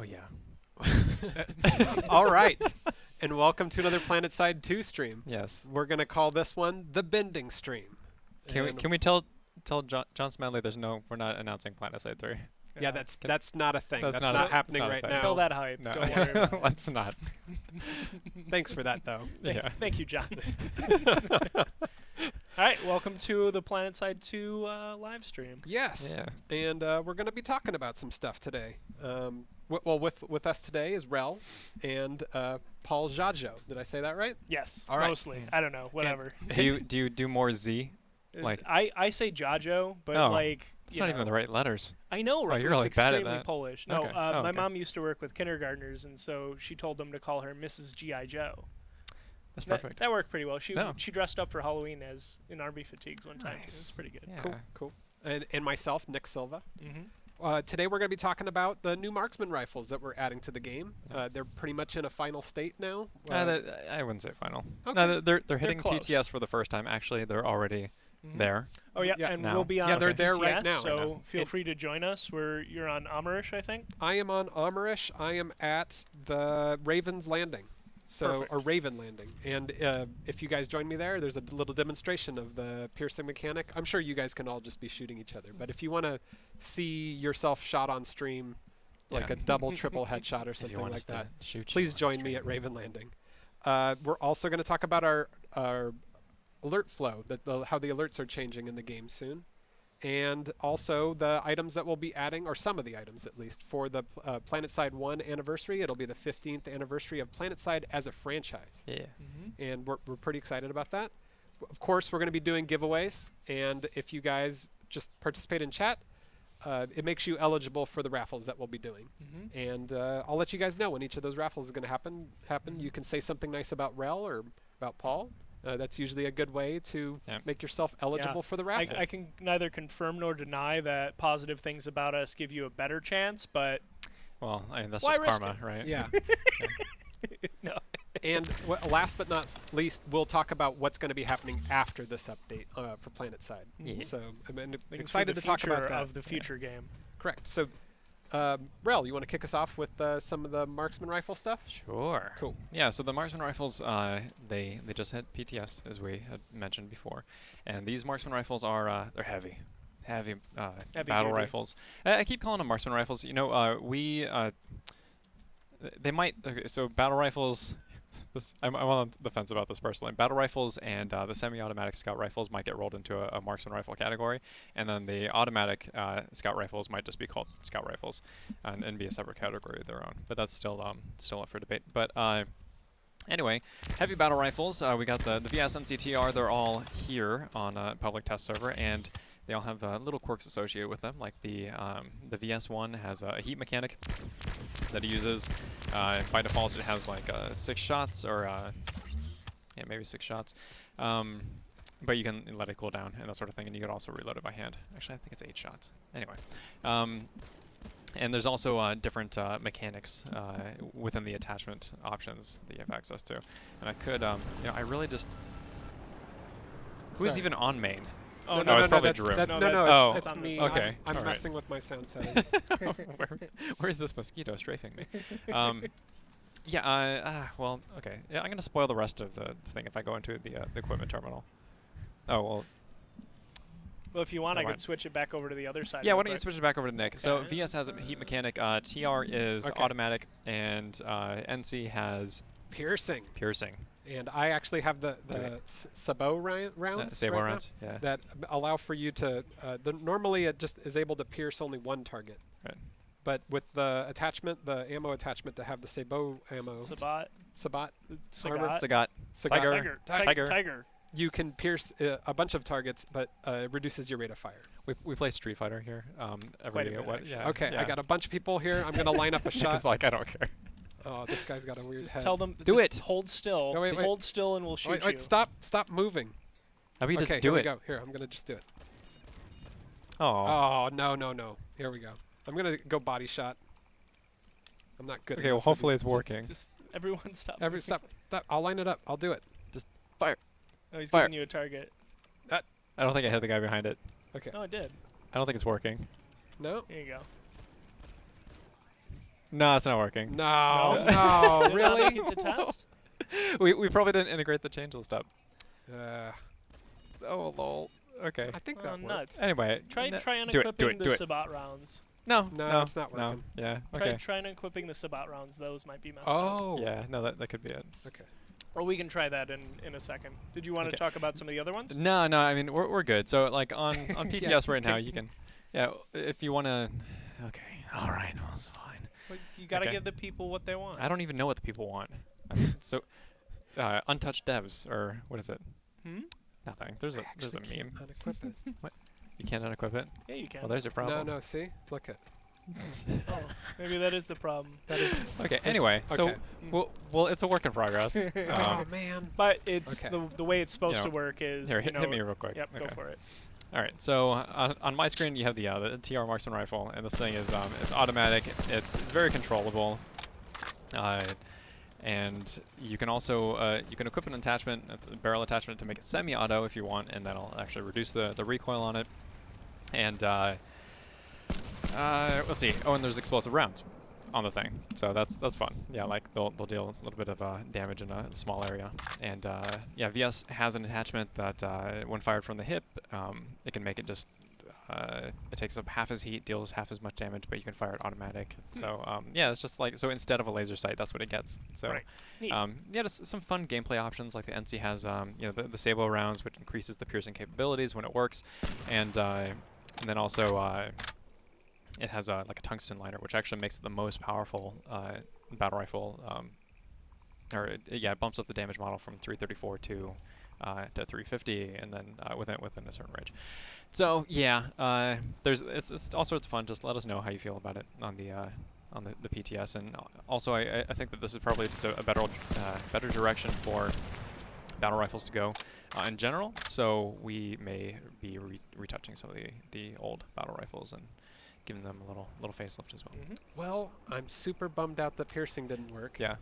Oh, yeah. All right. And welcome to another PlanetSide 2 stream. Yes. We're going to call this one the Bending Stream. Can we tell John Smedley we're not announcing PlanetSide 3? Yeah, that's not a thing. That's not happening right now. Kill that hype. No. Don't worry about it. Let's not. Thanks for that, though. Thank you, John. All right, welcome to the PlanetSide 2 live stream. Yes. Yeah. And we're going to be talking about some stuff today. With us today is Rel and Paul Jajo. Did I say that right? Yes, All right. mostly. I don't know, whatever. Do you do more Z? Like I say Jajo, but it's not even the right letters. I know, right? you're it's like bad at extremely that. Polish. No, Okay. my Okay. mom used to work with kindergartners, and so she told them to call her Mrs. G.I. Joe. That's perfect. That worked pretty well. She No. she dressed up for Halloween as in army fatigues one time. It Nice. was pretty good. Yeah. Cool. And myself, Nick Silva. Mm-hmm. Today we're going to be talking about the new Marksman Rifles that we're adding to the game. They're pretty much in a final state now. I wouldn't say final. Okay. No, they're hitting close. PTS for the first time. Actually, they're already there. Oh yeah, Yeah, and now. we'll be on Yeah, they're PTS, there right now. So Right now. feel free to join us. You're on Amarish, I think. I am on Amarish. I am at the Raven's Landing. Perfect. Or Raven Landing. And if you guys join me there, there's a little demonstration of the piercing mechanic. I'm sure you guys can all just be shooting each other. But if you want to see yourself shot on stream, like Yeah. a double, triple headshot or If you something want like us to that, shoot you please on join me stream. at Raven Landing. We're also going to talk about our alert flow, how the alerts are changing in the game soon. And also the items that we'll be adding, or some of the items at least, for the PlanetSide 1 anniversary. It'll be the 15th anniversary of PlanetSide as a franchise. Yeah. And we're pretty excited about that. Of course, we're going to be doing giveaways. And if you guys just participate in chat, it makes you eligible for the raffles that we'll be doing. And I'll let you guys know when each of those raffles is going to happen. You can say something nice about Rel or about Paul. That's usually a good way to make yourself eligible for the raffle. I can neither confirm nor deny that positive things about us give you a better chance, but Well, I mean, that's Why just risk karma, right? Yeah. no. And last but not least, we'll talk about what's going to be happening after this update for PlanetSide. Yeah. So I'm Things excited for to the talk future about that. of the future game. Correct. So, Rel, you want to kick us off with some of the Marksman Rifle stuff? Sure. Cool. Yeah, so the Marksman Rifles, they just hit PTS, as we had mentioned before. And these Marksman Rifles are, they're heavy. Heavy battle duty. rifles. I keep calling them Marksman Rifles. You know, they might, okay, so battle rifles, I'm on the fence about this personally. Battle rifles and the semi-automatic scout rifles might get rolled into a Marksman Rifle category, and then the automatic scout rifles might just be called scout rifles and be a separate category of their own. But that's still up for debate. But anyway, heavy battle rifles. We got the VS NCTR. They're all here on a public test server, and they all have little quirks associated with them. Like the VS1 has a heat mechanic that it uses. By default, it has like 6 shots, or maybe 6 shots. But you can let it cool down and that sort of thing, and you can also reload it by hand. Actually, I think it's 8 shots. Anyway, and there's also different mechanics within the attachment options that you have access to. And I could, I really just. Who's Sorry. even on main? Oh, no, it's probably that's, Drew. No, it's on the me. side. Okay, I'm all right. messing with my sound settings. Where's this mosquito strafing me? Well, okay. Yeah, I'm going to spoil the rest of the thing if I go into the equipment terminal. Oh, well. Well, if you want, I Never could mind. switch it back over to the other side. Yeah, real why don't you quick. switch it back over to Nick? So Okay. VS has a heat mechanic, TR is Okay. automatic, and NC has Piercing. piercing. And I actually have the Okay. sabot rounds Sabo right now rounds, yeah. that allow for you to. Normally, it just is able to pierce only one target. Right. But with the attachment, the ammo attachment to have the sabot ammo, Sabat. sabot, Sagat. Sagat. Sagat, Tiger. you can pierce a bunch of targets, but it reduces your rate of fire. We play Street Fighter here. Quite a Every bit, what? actually. Yeah. Okay, yeah. I got a bunch of people here. I'm gonna line up a shot. It's like I don't care. Oh, this guy's got a weird Just head. tell them. Do just it. Hold still. No, wait, wait. Hold still, and we'll shoot Wait, you. wait, stop moving. How about you Okay, just here do we it? go. Here, I'm gonna just do it. Oh. Oh, no. Here we go. I'm gonna go body shot. I'm not good. Okay, well, enough for hopefully these. it's working. Just everyone stop. Stop. I'll line it up. I'll do it. Fire. Oh, he's Fire. giving you a target. I don't think I hit the guy behind it. Okay. No, it did. I don't think it's working. No. Here you go. No, it's not working. No, No? no, Did it not make really? it to test? We probably didn't integrate the change list up. Uh, Oh lol. Okay. I think Oh, that worked. Uh, Anyway, Try do unequipping it, do it, the do it. Sabat rounds. No, No, it's not no. working. Yeah. Try Okay. try unequipping the Sabat rounds. Those might be messed up. Oh. Yeah. No, that could be it. Okay. Or we can try that in a second. Did you want to Okay. talk about some of the other ones? No, no. I mean, we're good. So like on PTS right now, can- you can, yeah. If you wanna. Okay. All right. Well, it's fine. Well, you gotta Okay. give the people what they want. I don't even know what the people want. So, untouched devs or what is it? Hmm? Nothing. There's a Actually meme. can't unequip it. You can't unequip it. Yeah, you can. Well, there's your problem. No, see? Look at. Oh, maybe that is the problem. That is. Okay. Anyway, so Okay. well, it's a work in progress. Oh man. But it's Okay. the way it's supposed You to know, work is Here, you hit know, me real quick. Yep, Okay. go for it. All right. So on my screen, you have the TR Marksman Rifle, and this thing is it's automatic. It's very controllable. And you can also you can equip an attachment, a barrel attachment, to make it semi-auto if you want, and that'll actually reduce the recoil on it. And let's see. Oh, and there's explosive rounds on the thing, so that's fun. Yeah, like they'll deal a little bit of damage in a small area. And yeah, VS has an attachment that when fired from the hip, it can make it just. It takes up half as heat, deals half as much damage, but you can fire it automatic. So yeah, it's just like, so instead of a laser sight, that's what it gets. So Right. Neat. yeah, just some fun gameplay options. Like the NC has you know, the Sabo rounds, which increases the piercing capabilities when it works, and then also it has like a tungsten liner, which actually makes it the most powerful battle rifle. Or yeah, it bumps up the damage model from 334 to 350, and then within a certain range. So yeah, it's all sorts of fun. Just let us know how you feel about it on the PTS, and also I think that this is probably just a better direction for battle rifles to go in general. So we may be retouching some of the old battle rifles and giving them a little facelift as well. Mhm. Well, I'm super bummed out that piercing didn't work. Yeah,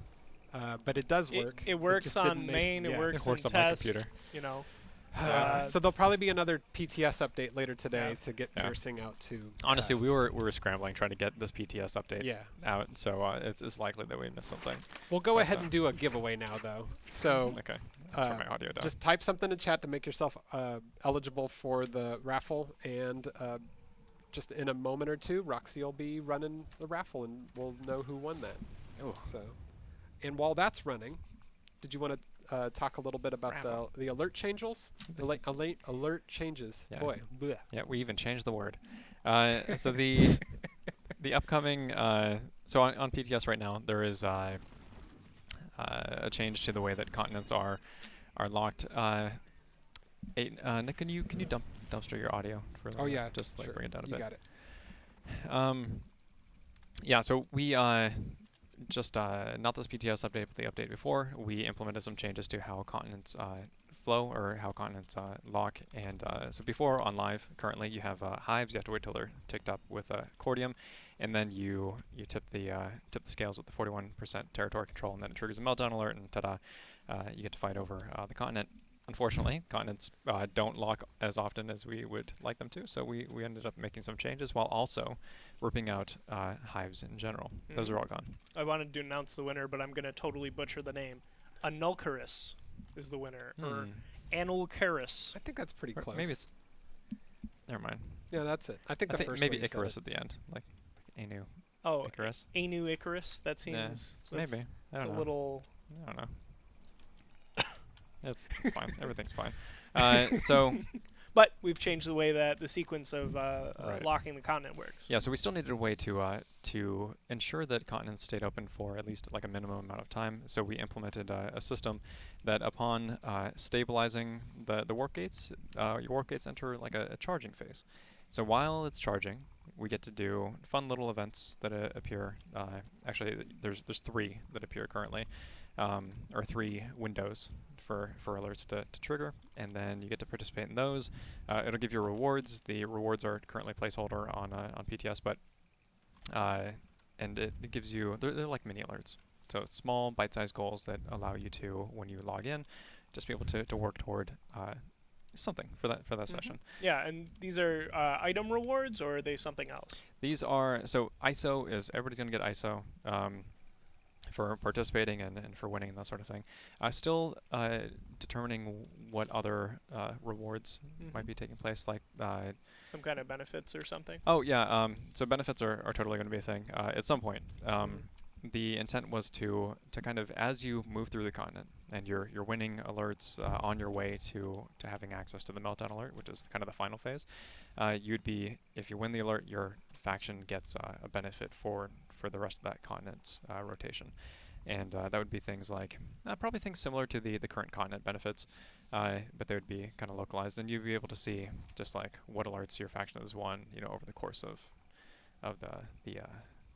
But it does work. It works just didn't on make- main. yeah. It works It works in on my test. computer. You know. So there'll probably be another PTS update later today Yeah. to get Yeah. piercing out to. honestly, test. we were scrambling trying to get this PTS update Yeah. out, so it's likely that we missed something. We'll go But, ahead and do a giveaway now, though. So Okay, turn my audio down. just type something in chat to make yourself eligible for the raffle, and just in a moment or two, Roxy will be running the raffle, and we'll know who won that. Oh. So, and while that's running, did you want to talk a little bit about Raffle. the alert changes? Alert changes. Yeah. Boy. bleh. Yeah, we even changed the word. So the upcoming so on PTS right now, there is a change to the way that continents are locked. Nick, can you dumpster your audio for a Oh little bit? yeah. Just like sure. bring it down a You bit. got it. Yeah, so we just not this PTS update, but the update before, we implemented some changes to how continents flow, or how continents lock. And so before on live, currently you have hives. You have to wait till they're ticked up with cordium, and then you tip the scales with the 41% territory control, and then it triggers a meltdown alert, and ta-da, you get to fight over the continent. Unfortunately, continents don't lock as often as we would like them to, so we ended up making some changes while also ripping out hives in general. Those Mhm. are all gone. I wanted to announce the winner, but I'm gonna totally butcher the name. Anulcaris is the winner, or Hmm. Anulcaris. I think that's pretty Or close. maybe it's. Never mind. Yeah, that's it. I think I the think first maybe one you said Icarus it. at the end, like Anu. Oh, Icarus. Anu Icarus. That seems that's, Maybe. I that's don't a know. little. I don't know. It's fine. Everything's fine. So But we've changed the way that the sequence of Right. locking the continent works. yeah, so we still needed a way to ensure that continents stayed open for at least like a minimum amount of time. So we implemented a system that upon stabilizing the warp gates, your warp gates enter like a charging phase. So while it's charging, we get to do fun little events that appear. Actually, there's three that appear currently, or three windows for alerts to trigger, and then you get to participate in those. It'll give you rewards. The rewards are currently placeholder on PTS, but and it gives you they're like mini alerts. So it's small bite-sized goals that allow you to, when you log in, just be able to work toward something for that session. Yeah, and these are item rewards, or are they something else? These are, so ISO is, everybody's going to get ISO for participating and for winning and that sort of thing. Still determining what other rewards might be taking place, like Some kind of benefits or something? oh yeah, so benefits are totally going to be a thing at some point. The intent was to kind of, as you move through the continent and you're winning alerts on your way to having access to the meltdown alert, which is kind of the final phase, you'd be, if you win the alert, your faction gets a benefit for the rest of that continent's rotation. And that would be things like, probably things similar to the current continent benefits, but they would be kind of localized, and you'd be able to see just like what alerts your faction has won, over the course of the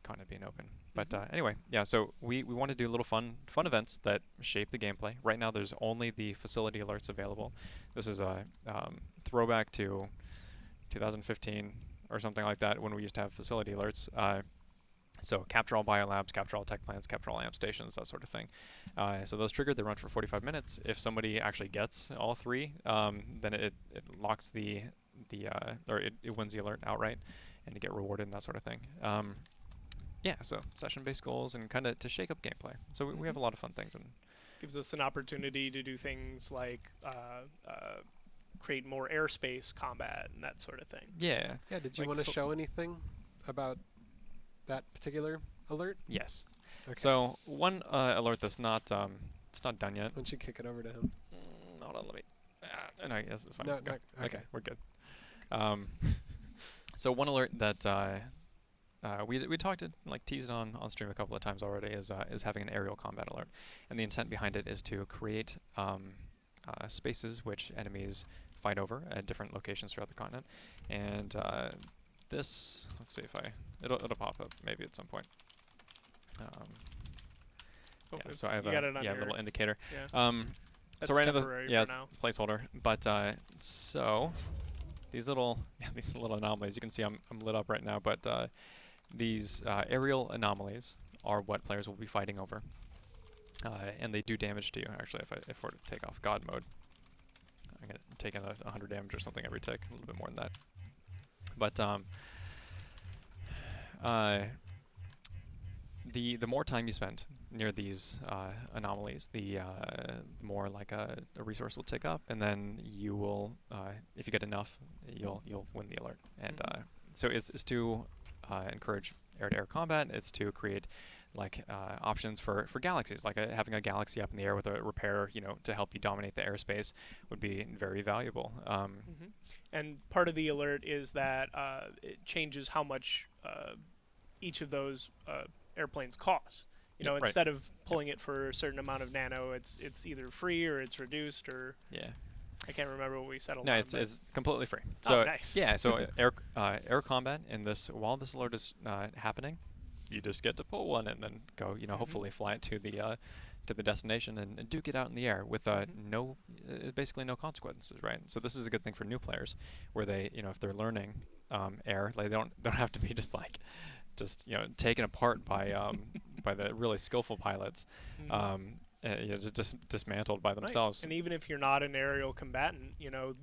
continent being open. But anyway, yeah. So we want to do little fun events that shape the gameplay. Right now, there's only the facility alerts available. This is a throwback to 2015 or something like that, when we used to have facility alerts. So capture all biolabs, capture all tech plants, capture all amp stations, that sort of thing. So those triggered, they run for 45 minutes. If somebody actually gets all three, then it locks or it wins the alert outright, and you get rewarded and that sort of thing. Yeah, so session-based goals and kind of to shake up gameplay. So we have a lot of fun things. And gives us an opportunity to do things like create more airspace combat and that sort of thing. yeah. Yeah, did you Like want to show anything about that particular alert? Yes. Okay. So one alert that's not it's not done yet. Why don't you kick it over to him? Hold on, let me. No, I guess it's fine. No, Go. no, Okay, we're good. So one alert that we talked teased on stream a couple of times already is having an aerial combat alert, and the intent behind it is to create spaces which enemies fight over at different locations throughout the continent, and this, let's see if it'll pop up maybe at some point. Oh, Yeah, so I have you got it on a your- little indicator. Yeah. So That's right now, temporary yeah, for now. it's placeholder. But so these little anomalies, you can see I'm lit up right now. But these aerial anomalies are what players will be fighting over, and they do damage to you. Actually, if we're to take off God mode, I'm gonna take in 100 damage or something every tick, a little bit more than that. But the more time you spend near these anomalies, the more like a resource will tick up, and then you will, if you get enough, you'll win the alert. And so it's to encourage air-to-air combat. It's to create options for galaxies, like having a galaxy up in the air with a repair, to help you dominate the airspace would be very valuable. And part of the alert is that it changes how much each of those airplanes cost. Yep, right. Instead of pulling it for a certain amount of nano, it's either free or it's reduced, or Yeah. I can't remember what we settled No, on. it's completely free. Oh, So nice. yeah, so air combat in this, while this alert is happening, you just get to pull one and then go, hopefully fly it to the destination and duke it out in the air with basically no consequences, right? So this is a good thing for new players, where they, if they're learning air, they don't have to be just taken apart by the really skillful pilots, just dismantled by themselves. Right. And even if you're not an aerial combatant,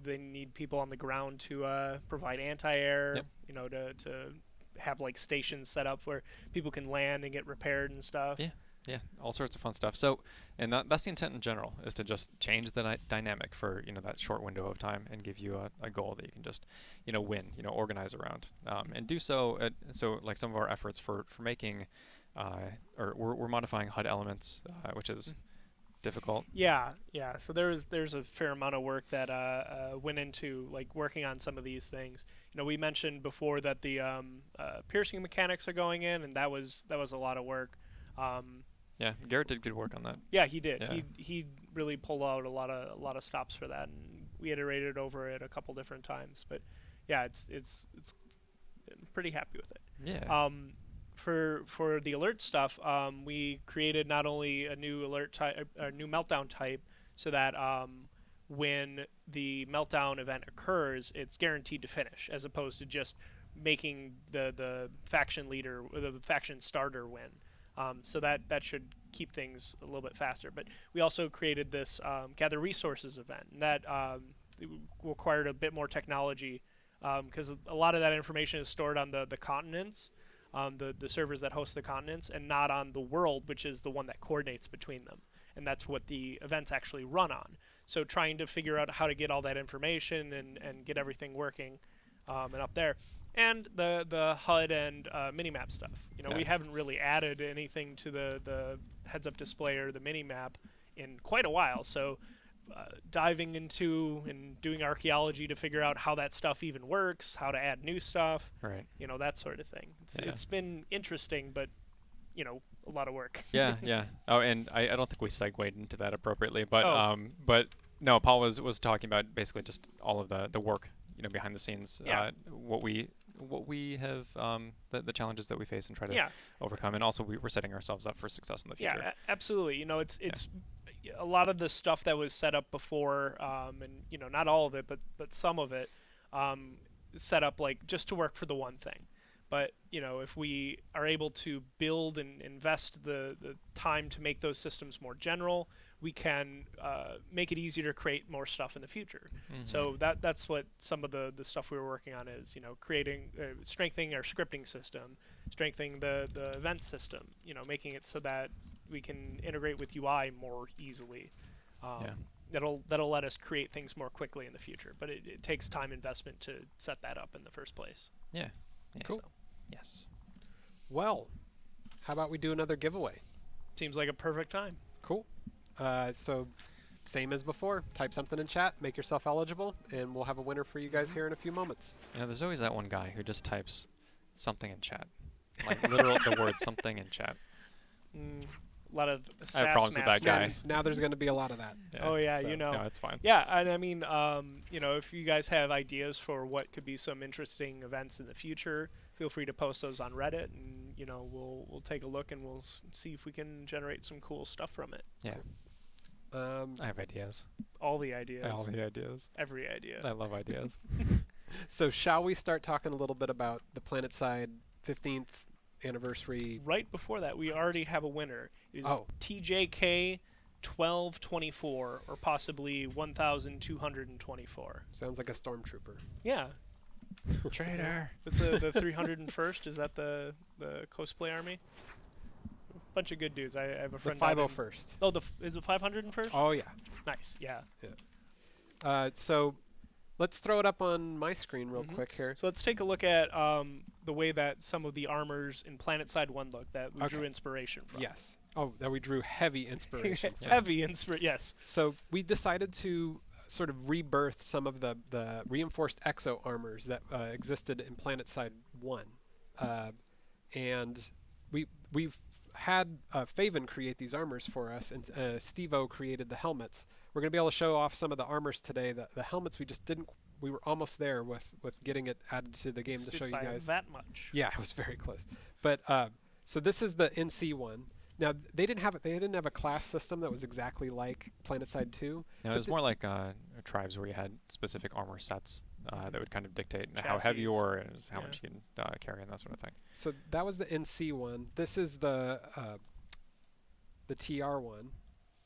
they need people on the ground to provide anti-air, Yep. to have stations set up where people can land and get repaired and stuff. Yeah, all sorts of fun stuff. So, and that's the intent in general, is to just change the dynamic for that short window of time and give you a goal that you can just win, organize around, and do so. So like some of our efforts for making, or we're modifying HUD elements, which is difficult. Yeah. So there's a fair amount of work that went into working on some of these things. We mentioned before that the piercing mechanics are going in, and that was a lot of work. Yeah, Garrett did good work on that. Yeah, he did. Yeah. He really pulled out a lot of stops for that, and we iterated over it a couple different times. But yeah, it's I'm pretty happy with it. Yeah. For the alert stuff, we created not only a new alert type, a new meltdown type, so that when the meltdown event occurs, it's guaranteed to finish, as opposed to just making the faction leader or the faction starter win. So that should keep things a little bit faster. But we also created this gather resources event, and required a bit more technology because a lot of that information is stored on the continents, the servers that host the continents, and not on the world, which is the one that coordinates between them. And that's what the events actually run on. So trying to figure out how to get all that information and get everything working and up there. And the HUD and minimap stuff. We haven't really added anything to the heads-up display or the minimap in quite a while. So diving into and doing archaeology to figure out how that stuff even works, how to add new stuff, Right. that sort of thing. It's been interesting, but a lot of work. Yeah. Oh, and I don't think we segued into that appropriately, but Oh. but no, Paul was talking about basically just all of the work, behind the scenes, Yeah. what we have, the challenges that we face and try to Yeah. overcome, and also we're setting ourselves up for success in the future. Yeah, absolutely. It's a lot of the stuff that was set up before, and not all of it, but some of it, set up like just to work for the one thing. But if we are able to build and invest the time to make those systems more general, we can make it easier to create more stuff in the future. Mm-hmm. So that's what some of the stuff we were working on is, creating, strengthening our scripting system, strengthening the event system, making it so that we can integrate with UI more easily. That'll let us create things more quickly in the future. But it takes time investment to set that up in the first place. Yeah. Cool. So. Yes. Well, how about we do another giveaway? Seems like a perfect time. Cool. So, same as before. Type something in chat, make yourself eligible, and we'll have a winner for you guys here in a few moments. There's always that one guy who just types something in chat, like literal the word something in chat. A lot of I have problems with that guy. Now there's going to be a lot of that. Yeah. Oh yeah, So- No, it's fine. Yeah, and I mean, if you guys have ideas for what could be some interesting events in the future, feel free to post those on Reddit, and we'll take a look and we'll see if we can generate some cool stuff from it. Yeah. I have ideas. All the ideas. All the ideas. Every idea. I love ideas. So shall we start talking a little bit about the PlanetSide 15th anniversary? Right before that, we already have a winner. It is Oh. TJK 1224 or possibly 1224. Sounds like a stormtrooper. Yeah. Traitor. It's the 301st. Is that the cosplay army? Bunch of good dudes. I have a The friend. down in- 501st. Oh, is it 501st? Oh, yeah. Nice. Yeah. So let's throw it up on my screen real Mhm. quick here. So let's take a look at the way that some of the armors in PlanetSide 1 look that we drew Okay. inspiration from. Yes. Oh, that we drew heavy inspiration. Yeah. Heavy inspiration. Yes. So we decided to sort of rebirth some of the reinforced exo armors that existed in PlanetSide 1. And we've had Faven create these armors for us, and Steve-O created the helmets. We're going to be able to show off some of the armors today. The helmets we just didn't. We were almost there with getting it added to the game to show you By guys. that much. Yeah, it was very close. But so this is the NC one. Now they didn't have a class system that was exactly like PlanetSide 2. No, it was more like tribes where you had specific armor sets that would kind of dictate how heavy you Chassis. were and how Yeah. much you can carry and that sort of thing. So that was the NC one. This is the TR one,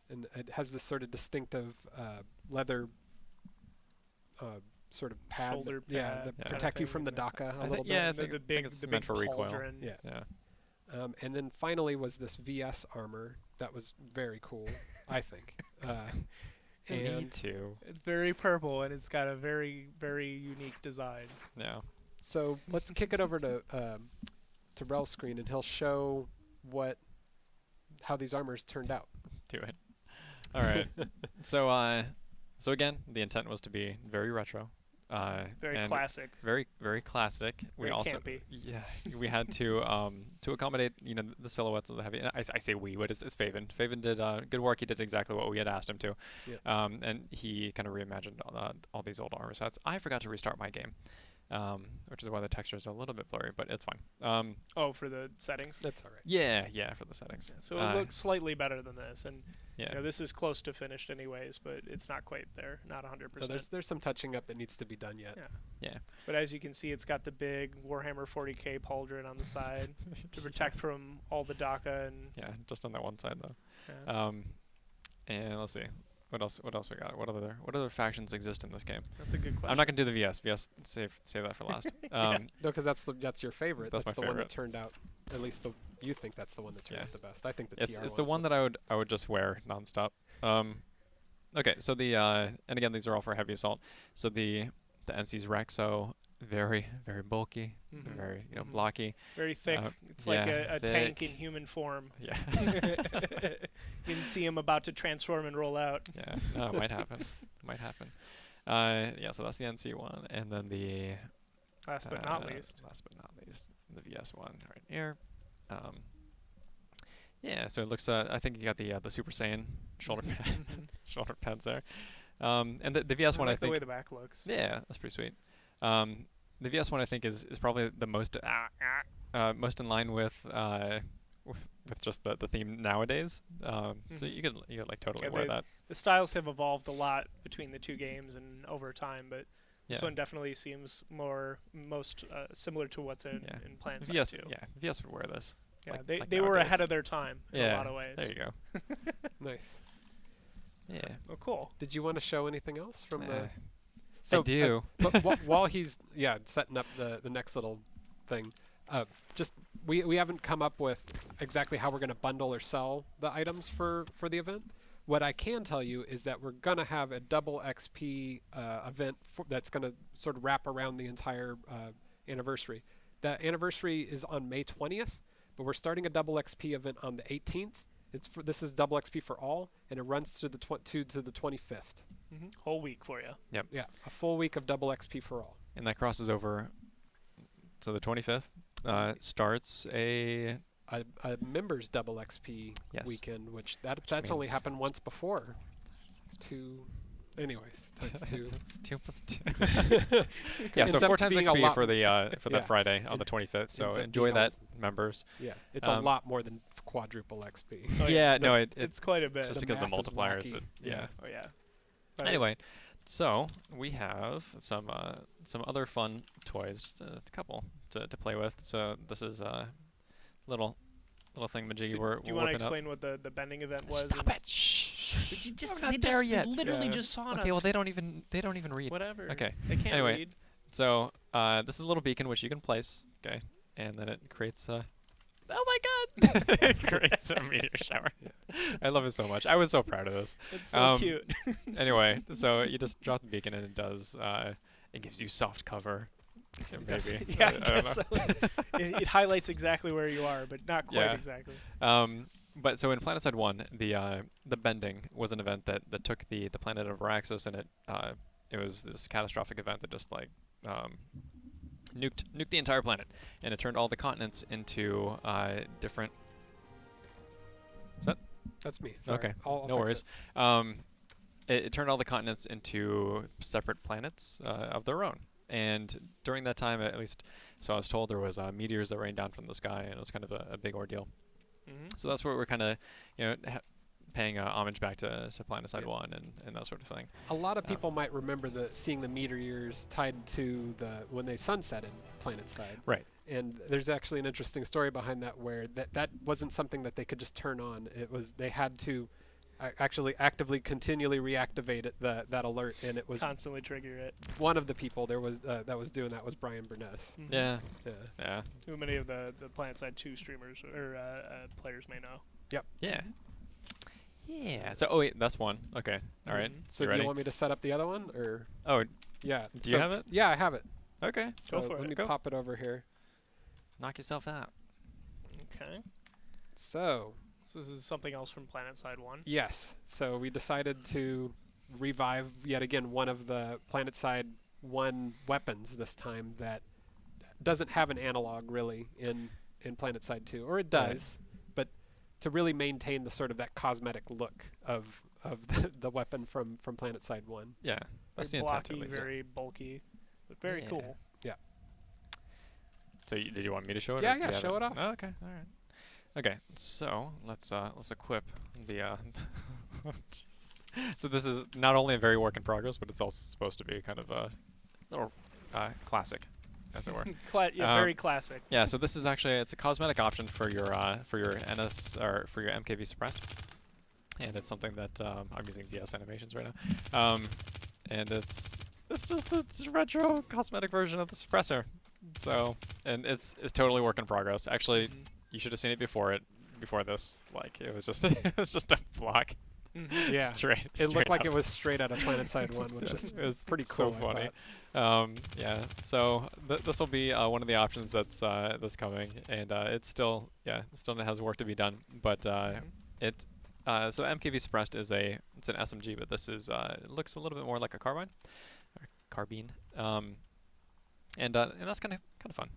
and it has this sort of distinctive leather sort of pad. Shoulder pad. Yeah, that kind of protect you thing, from the and DACA a I little think- yeah, bit. I think- the I think big, it's the meant big for recoil. pauldron. Yeah. Yeah. And then finally was this VS armor that was very cool, I think. Me And too. It's very purple and it's got a very, very unique design. Yeah. so let's kick it over to Rel's screen, and he'll show how these armors turned out. Do it. All right. So again, the intent was to be very retro. Very and classic. Very, very classic. We Very also, campy. yeah, we had to accommodate, the silhouettes of the heavy. And I say we, but it's Faven. Faven did good work. He did exactly what we had asked him to. Yeah. And he kind of reimagined all these old armor sets. I forgot to restart my game, which is why the texture is a little bit blurry, but it's fine. Oh, for the settings. That's all right. Yeah, for the settings. So it looks slightly better than this, and Yeah. this is close to finished anyways, but it's not quite there, not 100%. So there's some touching up that needs to be done yet. Yeah. Yeah. But as you can see, it's got the big Warhammer 40k pauldron on the side to protect from all the DACA and Yeah, just on that one side though. yeah. And let's see. What else we got? What other factions exist in this game? That's a good question. I'm not gonna do the VS. Save that for last. No, because that's your favorite. That's my the one that favorite. turned out. At least you think that's the one that turned out the best. I think the It's TR the one's one that I would just wear nonstop. Okay, so and again these are all for heavy assault. So the NC's Rexo, very bulky, very blocky. Very thick. It's like a tank in human form. Yeah. You can see him about to transform and roll out. Yeah, no, it might happen. Yeah, so that's the NC one, and then the Last but not least, the VS one right here. Yeah, so it looks. I think you got the Super Saiyan shoulder pad, shoulder pads there, and the VS one I like the think. way the back looks. Yeah, that's pretty sweet. The VS one I think is probably the most most in line with just the theme nowadays. So you could like totally wear that. The styles have evolved a lot between the two games and over time, but this one definitely seems most similar to what's in PlanetSide VS, 2. yeah, VS would wear this. Yeah, like they were nowadays. ahead of their time in a lot of ways. There you go. nice. Yeah. Oh, cool. Did you want to show anything else from the? So I do. But while he's setting up the next little thing, just we haven't come up with exactly how we're going to bundle or sell the items for the event. What I can tell you is that we're going to have a double XP event that's going to sort of wrap around the entire anniversary. The anniversary is on May 20th, but we're starting a double XP event on the 18th. This is double XP for all, and it runs to the 25th. Whole week for you. Yep. Yeah, a full week of double XP for all. And that crosses over. So the 25th starts a members double XP weekend, which that's only happened once before. Anyways, times 2. It's 2 plus 2. Yeah, so 4 times XP for the Friday on the 25th. So enjoy that, members. Yeah, it's a lot more than quadruple XP. Oh, yeah, no, it's quite a bit. Just because the multipliers. Yeah. Oh yeah. Anyway, so we have some other fun toys, just a couple to play with. So this is a little thingamajiggy we're Do you want to working explain what the bending event was? Stop it! Shh. But you just, We're not there yet. Literally just saw it. Okay, well they don't even read. Whatever. Okay. They can't Anyway, read. So this is a little beacon which you can place. Okay, and then it creates a. Oh my God! It creates a meteor shower. I love it so much. I was so proud of this. It's so cute. Anyway, so you just drop the beacon and it does. It gives you soft cover. Maybe. Yeah, I guess so. It highlights exactly where you are, but not quite exactly. But so in PlanetSide 1, the bending was an event that took the planet over axis, and it was this catastrophic event that just like nuked the entire planet, and it turned all the continents into different. Is that? That's me. Sorry. Okay. I'll no fix worries. It turned all the continents into separate planets of their own. And during that time, at least, so I was told, there was meteors that rained down from the sky, and it was kind of a big ordeal. So that's where we're kind of, paying homage back to PlanetSide 1 and that sort of thing. A lot of people might remember seeing the meteors tied to when they sunset in PlanetSide. Right. And there's actually an interesting story behind that, where that wasn't something that they could just turn on. They had to actually actively continually reactivate that alert, and it was constantly trigger it. One of the people that was doing that was Brian Burness. Yeah. Who many of the PlanetSide 2 streamers or players may know. Yep. Yeah. Yeah. So wait, that's one. Okay. All right. So do you want me to set up the other one, or? Oh. Yeah. Do you have it? Yeah, I have it. Okay. So go for it. Let me pop it over here. Knock yourself out. Okay. So this is something else from PlanetSide 1? Yes. So we decided to revive yet again one of the PlanetSide 1 weapons this time that doesn't have an analog really in PlanetSide 2, or it does, but to really maintain the sort of that cosmetic look of the weapon from PlanetSide 1. Yeah. That's very the intent, at blocky, least. very bulky, but very cool. Yeah. So did you want me to show it? Yeah, show it off. Oh, okay. All right. Okay, so let's equip the. So this is not only a very work in progress, but it's also supposed to be kind of a little classic, as it were. Very classic. Yeah. So this is actually it's a cosmetic option for your NS or for your MKV suppressed. and it's something that I'm using VS animations right now, and it's just a retro cosmetic version of the suppressor. So, and it's totally work in progress. Actually, you should have seen it before this. Like it was just it was just a block. Yeah, straight. it looked like up. it was straight out of PlanetSide 1, which is It's pretty so cool. I funny. thought. Yeah. So this will be one of the options that's coming, and it still has work to be done. But it so MKV suppressed it's an SMG, but this is it looks a little bit more like a carbine, or carbine. And that's kind of fun.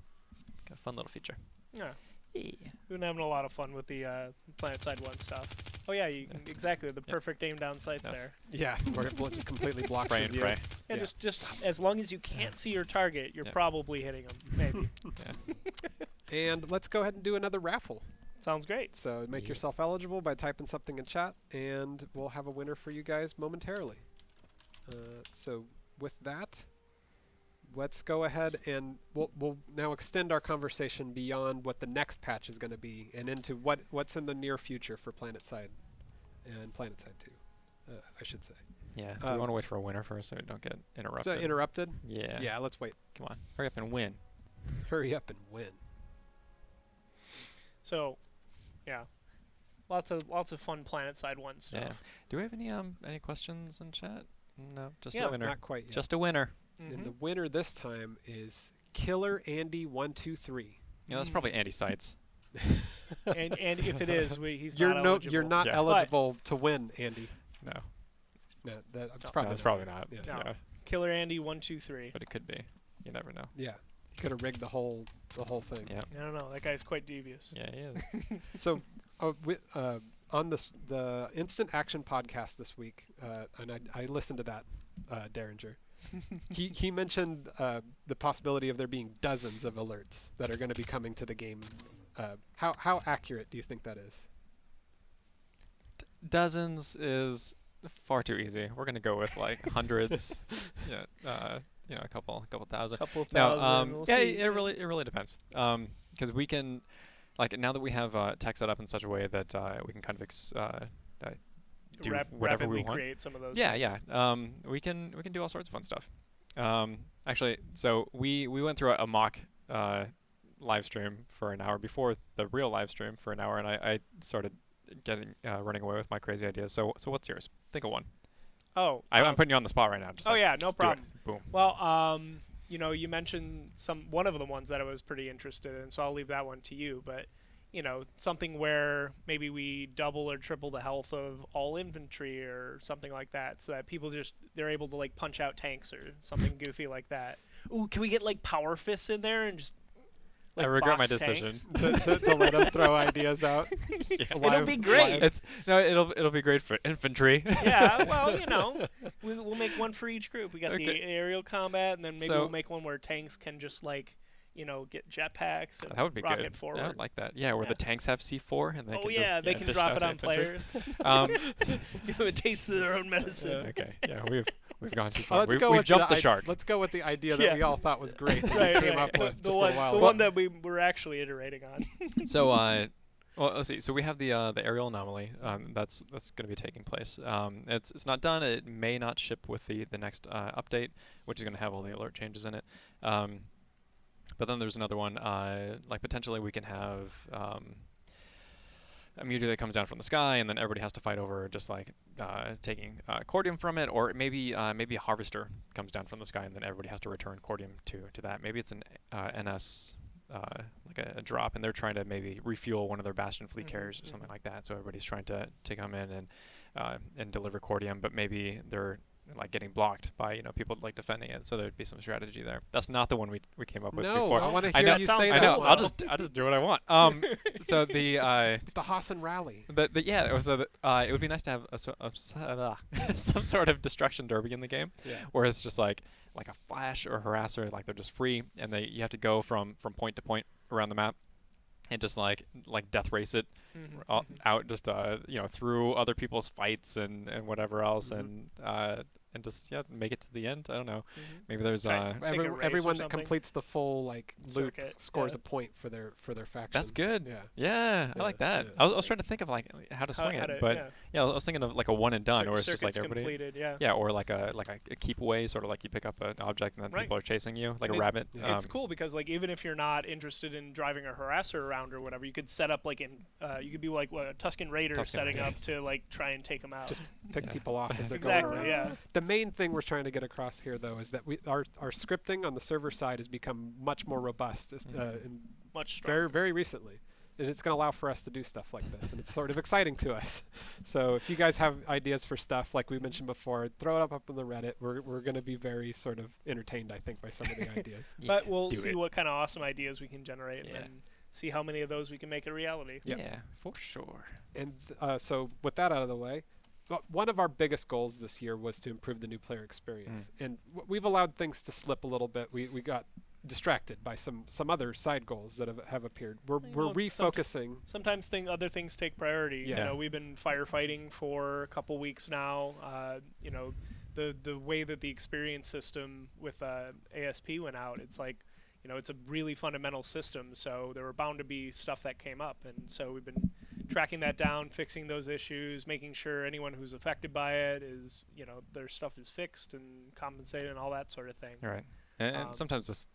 Kind of fun little feature. Yeah. Yeah. We've been having a lot of fun with the PlanetSide 1 stuff. Oh yeah, exactly the perfect aim down sights there. Yeah, where it will just completely block Spray your and view. pray. Yeah, just as long as you can't see your target, you're probably hitting them. Maybe. And let's go ahead and do another raffle. Sounds great. So make yourself eligible by typing something in chat, and we'll have a winner for you guys momentarily. So with that, let's go ahead and we'll now extend our conversation beyond what the next patch is going to be and into what's in the near future for PlanetSide and PlanetSide 2, I should say. Yeah. Do we want to wait for a winner first so we don't get interrupted? So interrupted? Yeah. Yeah, let's wait. Come on. Hurry up and win. Hurry up and win. So, yeah, lots of fun PlanetSide 1 stuff. Yeah. Do we have any questions in chat? No, just Yeah, a winner. Not quite yet. Just a winner. And the winner this time is Killer Andy 123. Yeah, that's probably Andy Sights. and if it is, he's You're not no, eligible. you're not Yeah. eligible to win, Andy. No. No, that's No, probably That's not. probably not. Yeah. No. Yeah. Killer Andy 123. But it could be. You never know. Yeah, he could have rigged the whole thing. Yeah. I don't know. That guy's quite devious. Yeah, he is. So, on the Instant Action podcast this week, and I listened to that, Derringer. he mentioned the possibility of there being dozens of alerts that are going to be coming to the game. How accurate do you think that is? Dozens is far too easy. We're gonna go with like hundreds. Yeah. A couple thousand. Couple of No, thousand. We'll yeah, see. it really depends. Because we can, like, now that we have tech set up in such a way that we can kind of do whatever rapidly we want. create some of those. Yeah, things. yeah. We can do all sorts of fun stuff. Actually, so we went through a mock live stream for an hour before the real live stream for an hour, and I started running away with my crazy ideas. So what's yours? Think of one. Oh, I'm putting you on the spot right now. Just yeah, no just do it. problem. Boom. Well, you mentioned one of the ones that I was pretty interested in, so I'll leave that one to you. But something where maybe we double or triple the health of all infantry or something like that, so that people they're able to like punch out tanks or something goofy like that. Ooh, can we get like power fists in there and just? I Like regret my box decision. tanks? to let them throw ideas out. Yeah. It'll be great. It'll be great for infantry. Yeah, well, we'll make one for each group. We got the Okay. aerial combat, and then maybe So- we'll make one where tanks can just like, get jetpacks and That would be rocket good. forward. I would like that. Yeah, where Yeah. the tanks have C4 and they Oh can yeah, just they can dish drop out it to on infantry. players. Give them a taste of their own medicine. Okay. Yeah, we've gone too Well, far. let's go We've with jumped the the shark. Let's go with the idea that Yeah. we all thought was great that Right, we came right. up with The just one, a while the ago. one that we were actually iterating on. So, well, let's see. So we have the aerial anomaly. That's going to be taking place. It's not done. It may not ship with the next update, which is going to have all the alert changes in it. But then there's another one. Like potentially we can have a meteor that comes down from the sky, and then everybody has to fight over just like taking cordium from it, or maybe a harvester comes down from the sky, and then everybody has to return cordium to that. Maybe it's an NS. Like a drop, and they're trying to maybe refuel one of their Bastion fleet carriers or something like that. So everybody's trying to come in and deliver cordium, but maybe they're like getting blocked by people like defending it. So there'd be some strategy there. That's not the one we came up with No, before. I want to I hear know, you sounds say I that. know. one. I'll just do what I want. So the It's the Hassan rally. yeah, it was it would be nice to have some sort of destruction derby in the game, Yeah. where it's just like a flash or harasser, like they're just free, and you have to go from point to point around the map, and just like death race it out, just through other people's fights and whatever else, and and just make it to the end. I don't know. Mhm. Maybe there's Try- Take a race or Everyone that something. completes the full like loop Circuit, scores yeah. a point for their faction. that's good. Yeah. Yeah, I like Yeah, that. yeah. I was trying to think of like how to swing it, but yeah. I was thinking of like a one and done, or it's just like Circuits everybody. completed, yeah. Yeah, or like a keep away, sort of like you pick up an object and then Right. people are chasing you, like And a rabbit. Yeah. It's cool because like even if you're not interested in driving a harasser around or whatever, you could set up like you could be like a Tusken Raider Tusken setting up Raiders. to like try and take them out. Just pick Yeah. people off as they're Exactly, going around. yeah. The main thing we're trying to get across here, though, is that our scripting on the server side has become much more robust in Much stronger. very, very recently. And it's going to allow for us to do stuff like this. And it's sort of exciting to us. So if you guys have ideas for stuff, like we mentioned before, throw it up on the Reddit. We're going to be very sort of entertained, I think, by some of the ideas. But we'll do see it. what kind of awesome ideas we can generate Yeah. and see how many of those we can make a reality. Yep. Yeah, for sure. And so with that out of the way, one of our biggest goals this year was to improve the new player experience. And we've allowed things to slip a little bit. We got distracted by some other side goals that have appeared. We're Well, refocusing. Sometimes other things take priority. Yeah. You know, we've been firefighting for a couple weeks now. You know, the way that the experience system with ASP went out, it's like, you know, it's a really fundamental system. So there were bound to be stuff that came up, and so we've been tracking that down, fixing those issues, making sure anyone who's affected by it is, you know, their stuff is fixed and compensated and all that sort of thing. You're right. And Um, sometimes this,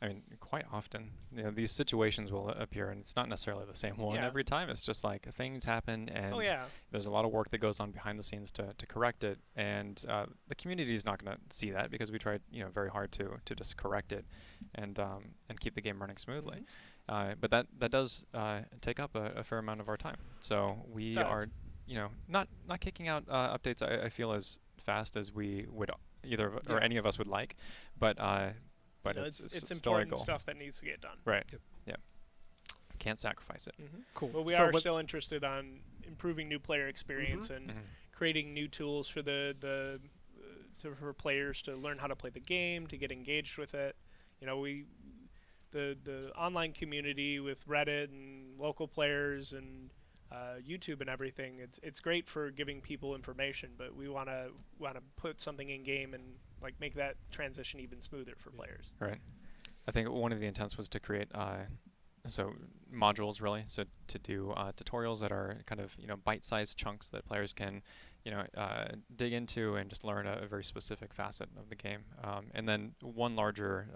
I mean, quite often, these situations will appear, and it's not necessarily the same one Yeah. every time. It's just like things happen, and Oh yeah. there's a lot of work that goes on behind the scenes to correct it, and the community is not going to see that because we tried, very hard to just correct it, and keep the game running smoothly. But that does take up a fair amount of our time. So we Does. are, not kicking out updates. I feel as fast as we would either or Yeah. any of us would like, but No, it's it's still our important goal. stuff that needs to get done. Right. Yep. Yeah. Can't sacrifice it. Cool. But we So are with- still interested on improving new player experience and creating new tools for for players to learn how to play the game, to get engaged with it. You know, the online community with Reddit and local players and YouTube and everything. It's great for giving people information, but we want to put something in game and like make that transition even smoother for players. Right. I think one of the intents was to create so modules really, so to do tutorials that are kind of bite-sized chunks that players can dig into and just learn a very specific facet of the game, and then one larger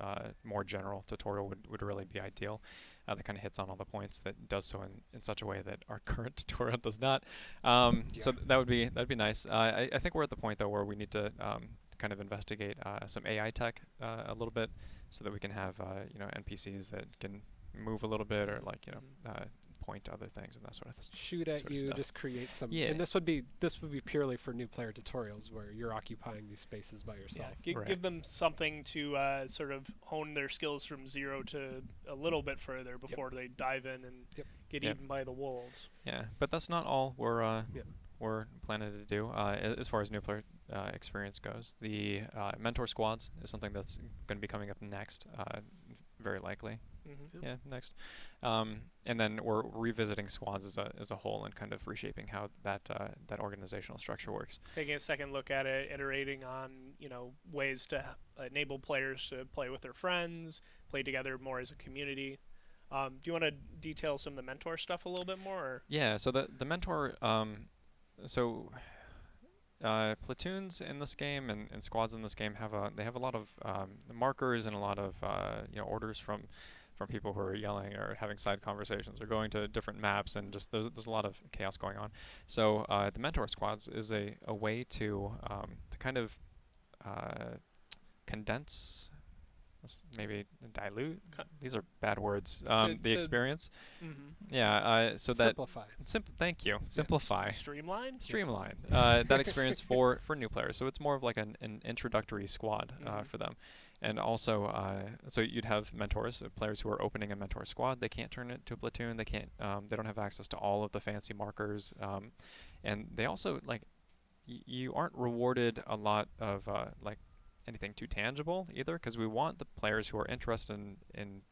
more general tutorial would really be ideal, that kind of hits on all the points, that does so in such a way that our current tutorial does not. So that'd be nice. I think we're at the point though where we need to kind of investigate some AI tech a little bit, so that we can have NPCs that can move a little bit, or like point to other things and that sort of shoot at sort of you, stuff. just create some. Yeah. And this would be purely for new player tutorials where you're occupying these spaces by yourself. Yeah, Right. give them something to sort of hone their skills from 0 to a little bit further before they dive in and get Yep. eaten by the wolves. Yeah, but that's not all we're Yep. we're planning to do as far as new player experience goes. The mentor squads is something that's going to be coming up next, very likely. Mm-hmm. Yeah, next. And then we're revisiting squads as a whole and kind of reshaping how that organizational structure works. Taking a second look at it, iterating on ways to enable players to play with their friends, play together more as a community. Do you want to detail some of the mentor stuff a little bit more? Or? Yeah, so the mentor, platoons in this game and squads in this game have a lot of markers and a lot of orders from people who are yelling or having side conversations or going to different maps, and just there's a lot of chaos going on. So the mentor squads is a way to kind of condense, maybe dilute. These are bad words. The experience. Mm-hmm. Yeah. So that Simplify. Thank you. Simplify. Streamline? Streamline that experience for new players. So it's more of like an introductory squad for them. And also, so you'd have mentors, players who are opening a mentor squad. They can't turn it to a platoon. They can't. They don't have access to all of the fancy markers. And they also you aren't rewarded a lot of anything too tangible either, because we want the players who are interested in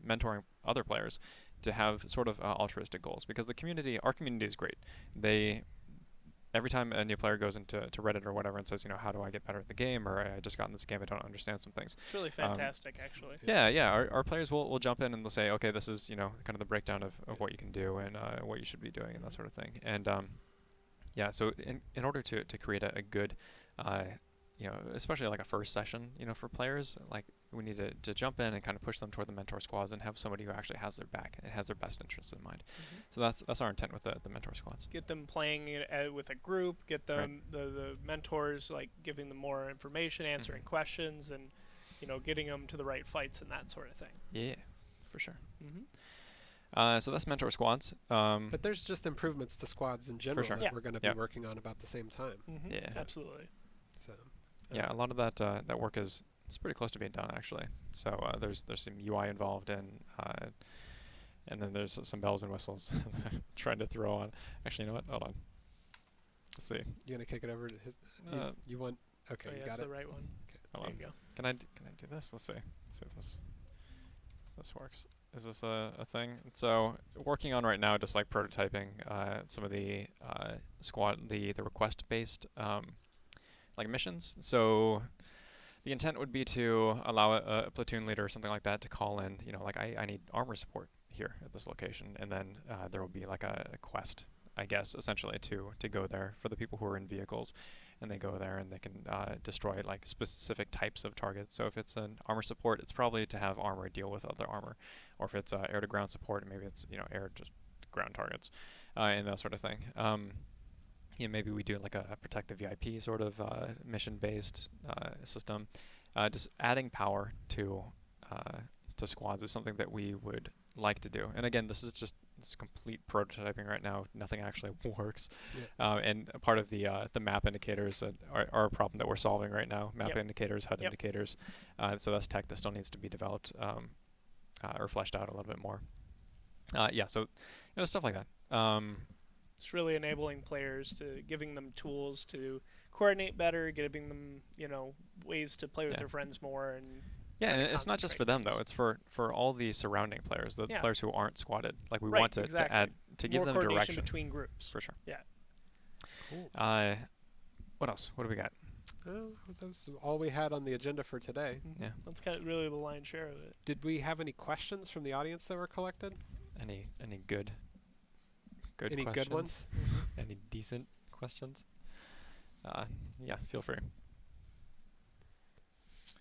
mentoring other players to have sort of altruistic goals, because our community is great. every time a new player goes into Reddit or whatever and says, how do I get better at the game, or I just got in this game, I don't understand some things. It's really fantastic, actually. Yeah. Our players will jump in and they'll say, okay, this is kind of the breakdown of what you can do and what you should be doing and that sort of thing. And so in order to create a good, especially like a first session, for players, like we need to jump in and kind of push them toward the mentor squads and have somebody who actually has their back and has their best interests in mind. So that's our intent with the mentor squads. Get them playing with a group, get them the mentors, like giving them more information, answering questions, and getting them to the right fights and that sort of thing. Yeah, for sure. So that's mentor squads. But there's just improvements to squads in general that we're going to be working on about the same time. Yeah, absolutely. So a lot of that work is pretty close to being done actually. So there's some UI involved and then there's some bells and whistles trying to throw on. Actually, you know what? Hold on. Let's see. You gonna kick it over to his? You want? Okay, you got that's it. the right one. Okay. Hold on. There you go. Can I do this? Let's see. Let's see if this works. Is this a thing? So working on right now, just like prototyping some of the the request based like missions. So the intent would be to allow a platoon leader or something like that to call in, like I need armor support here at this location, and then there will be like a quest, I guess, essentially to go there for the people who are in vehicles, and they go there and they can destroy like specific types of targets. So if it's an armor support, it's probably to have armor deal with other armor, or if it's air to ground support, maybe it's air just ground targets, and that sort of thing. Maybe we do like a protect the VIP sort of mission-based system. Just adding power to squads is something that we would like to do. And again, this is just complete prototyping right now. Nothing actually works. And a part of the map indicators are a problem that we're solving right now. Map indicators, HUD indicators. So that's tech that still needs to be developed or fleshed out a little bit more. So stuff like that. It's really enabling players to giving them tools to coordinate better, giving them ways to play with their friends more, and and it's not just for them though. It's for all the surrounding players, the players who aren't squadded. Like we want to add to give them direction between groups for sure. Yeah. Cool. What else? What do we got? That was all we had on the agenda for today. Yeah, that's kind of really the lion's share of it. Did we have any questions from the audience that were collected? Any good any questions? Good ones? Any decent questions? Feel free.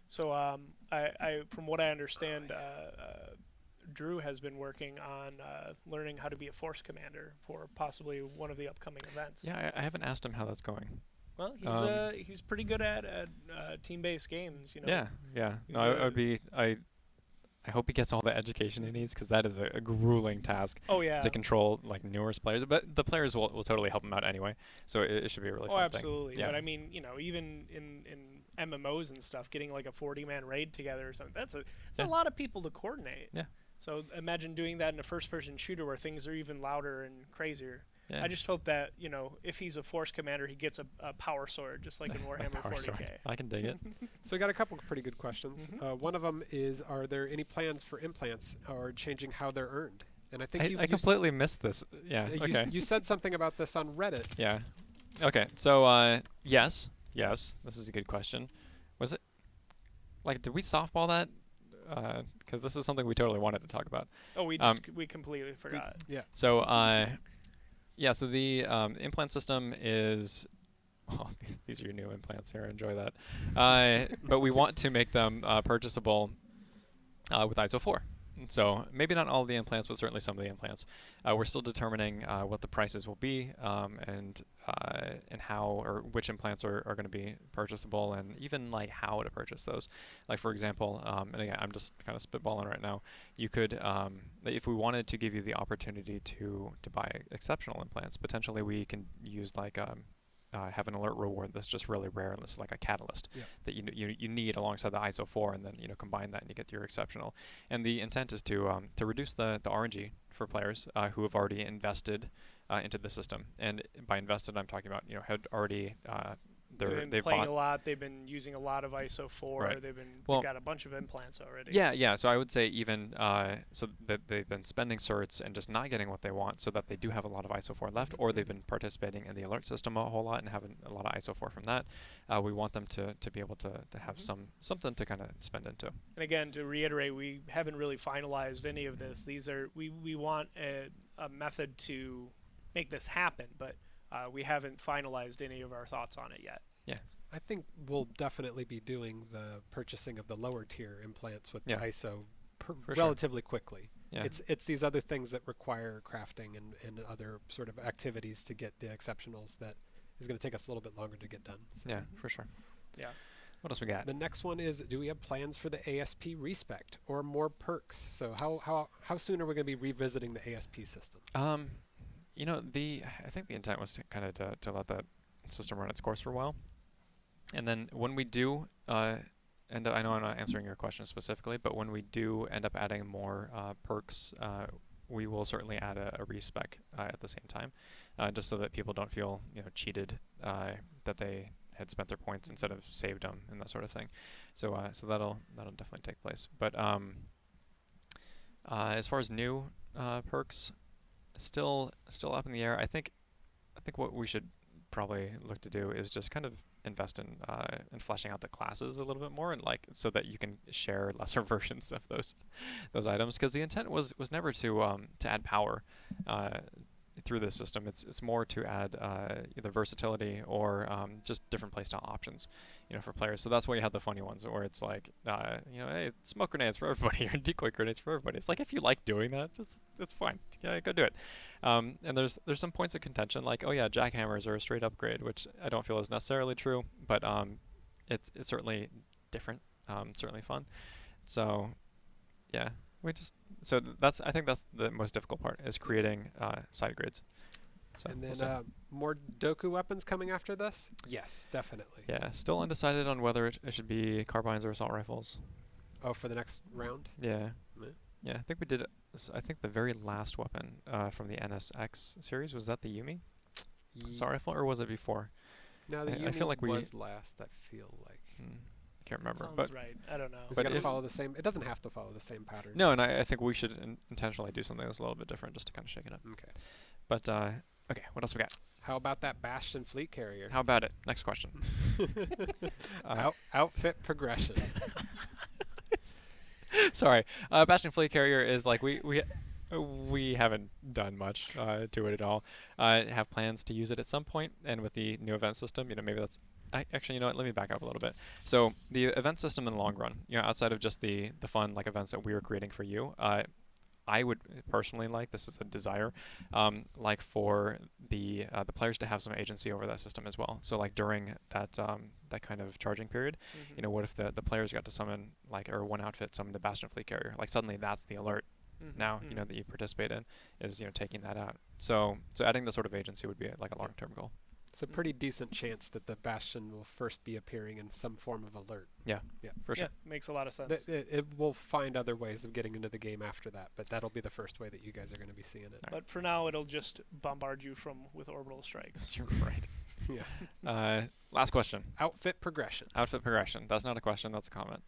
So I from what I understand, Drew has been working on learning how to be a force commander for possibly one of the upcoming events. Yeah, I haven't asked him how that's going. Well, he's pretty good at team-based games. Yeah. No, I hope he gets all the education he needs, because that is a grueling task to control like numerous players. But the players will totally help him out anyway, so it should be a really fun thing. Absolutely. Yeah. But I mean, even in MMOs and stuff, getting like a 40-man raid together or something, that's a lot of people to coordinate. Yeah. So imagine doing that in a first-person shooter where things are even louder and crazier. Yeah. I just hope that, if he's a force commander, he gets a power sword, just like in Warhammer 40K. Sword. I can dig it. So we got a couple of pretty good questions. One of them is, are there any plans for implants or changing how they're earned? And I think I completely missed this. Yeah. Okay. You said something about this on Reddit. Yeah. Okay. So yes, this is a good question. Was it did we softball that? Because this is something we totally wanted to talk about. Oh, we completely forgot. So so the implant system is. Oh, these are your new implants here. Enjoy that. But we want to make them purchasable with ISO 4. So maybe not all of the implants, but certainly some of the implants. We're still determining what the prices will be, and how or which implants are going to be purchasable, and even like how to purchase those. Like for example, and again, I'm just kind of spitballing right now. You could, if we wanted to give you the opportunity to buy exceptional implants, potentially we can use like have an alert reward that's just really rare, and this is like a catalyst that you need alongside the ISO 4, and then combine that and you get your exceptional. And the intent is to reduce the RNG for players who have already invested into the system. And by invested, I'm talking about had already They've been playing a lot. They've been using a lot of ISO 4. Right. They've Well, got a bunch of implants already. Yeah. So I would say even so that they've been spending certs and just not getting what they want, so that they do have a lot of ISO 4 left, or they've been participating in the alert system a whole lot and having a lot of ISO 4 from that. We want them to be able to have something to kind of spend into. And again, to reiterate, we haven't really finalized any of this. These are we want a method to make this happen, but we haven't finalized any of our thoughts on it yet. Yeah. I think we'll definitely be doing the purchasing of the lower tier implants with the ISO relatively quickly. Yeah. It's these other things that require crafting and other sort of activities to get the exceptionals that is going to take us a little bit longer to get done. So. Yeah, for sure. Yeah. What else we got? The next one is, do we have plans for the ASP respect or more perks? So how soon are we going to be revisiting the ASP system? You know, I think the intent was to kind of to let that system run its course for a while. And then when we do end up, I know I'm not answering your question specifically, but when we do end up adding more perks, we will certainly add a respec at the same time, just so that people don't feel cheated that they had spent their points instead of saved them and that sort of thing. So so that'll definitely take place. But as far as new perks, still up in the air. I think what we should probably look to do is just kind of invest in fleshing out the classes a little bit more, and so that you can share lesser versions of those items, because the intent was never to add power through this system. It's more to add either versatility or just different playstyle options, for players. So that's why you have the funny ones, where it's like, hey, smoke grenades for everybody or decoy grenades for everybody. It's like, if you like doing that, it's fine. Yeah, go do it. And there's some points of contention, like, oh yeah, jackhammers are a straight upgrade, which I don't feel is necessarily true, but it's certainly different, certainly fun. So yeah. I think that's the most difficult part, is creating side grades. So and then more Doku weapons coming after this? Yes, definitely. Yeah, still undecided on whether it should be carbines or assault rifles. Oh, for the next round? Yeah. Yeah, I think we did. I think the very last weapon from the NSX series, was that the Yumi assault rifle, or was it before? No, the Yumi I feel like was last, I feel like. Can't remember. Sounds right. I don't know. Is it going to follow the same? It doesn't have to follow the same pattern. No, and I think we should intentionally do something that's a little bit different, just to kind of shake it up. Okay. But okay, what else we got? How about that Bastion fleet carrier? How about it? Next question. Outfit progression. Sorry, Bastion fleet carrier is like we haven't done much to it at all. Have plans to use it at some point, and with the new event system, maybe that's. Actually, you know what? Let me back up a little bit. So the event system in the long run, outside of just the fun events that we were creating for you, I would personally like, this is a desire, like for the players to have some agency over that system as well. So during that that kind of charging period, what if the players got to summon or one outfit summoned a Bastion fleet carrier? Suddenly that's the alert. Now that you participate in is taking that out. So adding the sort of agency would be a long-term goal. It's a pretty decent chance that the Bastion will first be appearing in some form of alert. Yeah, for sure. Yeah, makes a lot of sense. It will find other ways of getting into the game after that, but that'll be the first way that you guys are going to be seeing it. But for now, it'll just bombard you with orbital strikes. Right. Yeah. Last question. Outfit progression. Outfit progression. That's not a question. That's a comment.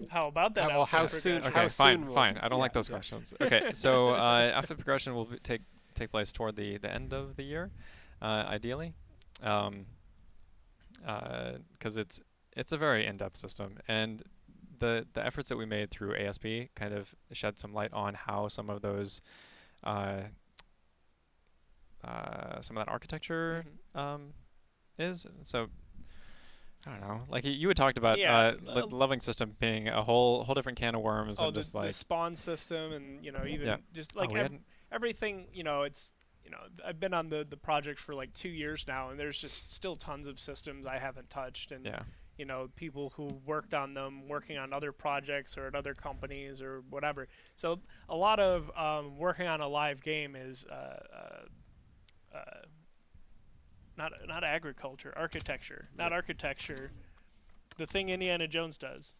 How about that? Well, how soon? Okay, how fine, soon fine. I don't like those questions. Okay, so outfit progression will take place toward the end of the year, ideally, because it's a very in-depth system, and the efforts that we made through ASP kind of shed some light on how some of those some of that architecture is. So I don't know. You had talked about the loving system being a whole different can of worms, and just the spawn system, and even just everything. It's I've been on the project for 2 years now, and there's just still tons of systems I haven't touched, and people who worked on them, working on other projects or at other companies or whatever. So a lot of working on a live game is not agriculture, architecture, not architecture. The thing Indiana Jones does.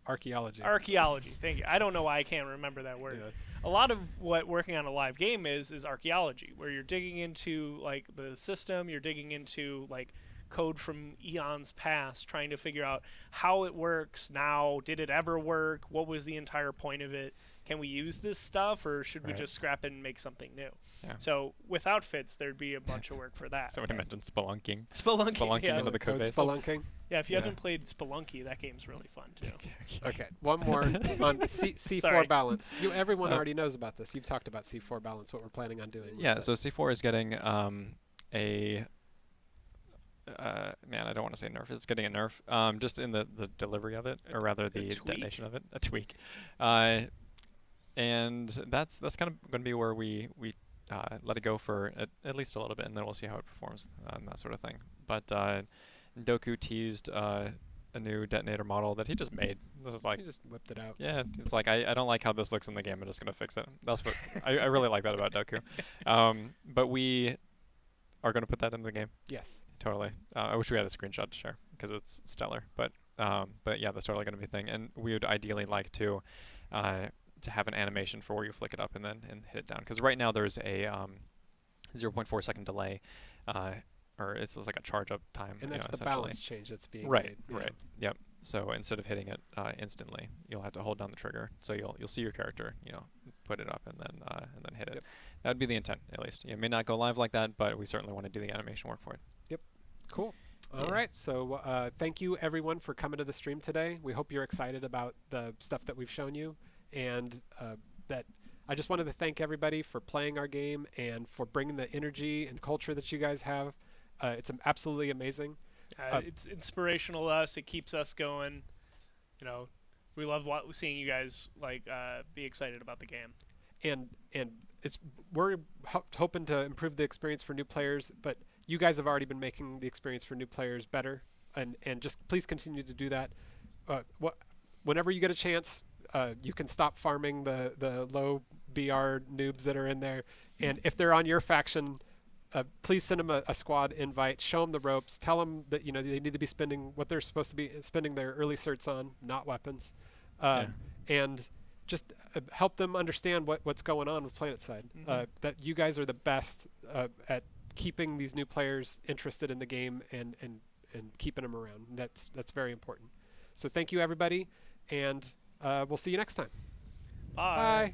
Archaeology. Archaeology. Thank you. I don't know why I can't remember that word. Yeah. A lot of what working on a live game is archaeology, where you're digging into like the system, you're digging into like code from eons past, trying to figure out how it works now. Did it ever work? What was the entire point of it? Can we use this stuff, or should we just scrap it and make something new? Yeah. So with outfits, there'd be a bunch of work for that. Somebody mentioned spelunking. Spelunking, yeah. into the code base. Spelunking. Yeah, if you Yeah. haven't played Spelunky, that game's really fun too. Okay, one more on C4 Sorry. balance. Everyone already knows about this. You've talked about C4 balance, what we're planning on doing. Yeah, so C4 is getting a man, I don't want to say nerf. It's getting a nerf, just in the delivery of it, or rather the detonation of it, a tweak. And that's kind of going to be where we let it go for at least a little bit, and then we'll see how it performs and that sort of thing. But Doku teased a new detonator model that he just made. This is like, You just whipped it out. yeah, it's like I don't like how this looks in the game. I'm just gonna fix it. That's what I really like that about Doku. But we are gonna put that in the game. Yes. Totally. I wish we had a screenshot to share because it's stellar. But yeah, that's totally gonna be a thing. And we would ideally like to have an animation for where you flick it up and hit it down. Because right now there's a 0.4 second delay. Or it's just like a charge up time. And that's the essentially. balance change that's being Right, made. Yeah. right. Yep. So instead of hitting it instantly, you'll have to hold down the trigger. So you'll see your character, put it up and then hit it. Yep. That would be the intent, at least. It may not go live like that, but we certainly want to do the animation work for it. Yep. Cool. Yeah. All right. So thank you, everyone, for coming to the stream today. We hope you're excited about the stuff that we've shown you, and that I just wanted to thank everybody for playing our game and for bringing the energy and culture that you guys have. It's absolutely amazing. It's inspirational to us. It keeps us going. We love seeing you guys be excited about the game. And we're hoping to improve the experience for new players, but you guys have already been making the experience for new players better, and just please continue to do that. Whenever you get a chance, you can stop farming the low BR noobs that are in there, and if they're on your faction, please send them a squad invite, show them the ropes, tell them that they need to be spending what they're supposed to be spending their early certs on, not weapons, and just help them understand what's going on with PlanetSide. That you guys are the best at keeping these new players interested in the game and keeping them around. That's very important. So thank you, everybody, and we'll see you next time. Bye. Bye.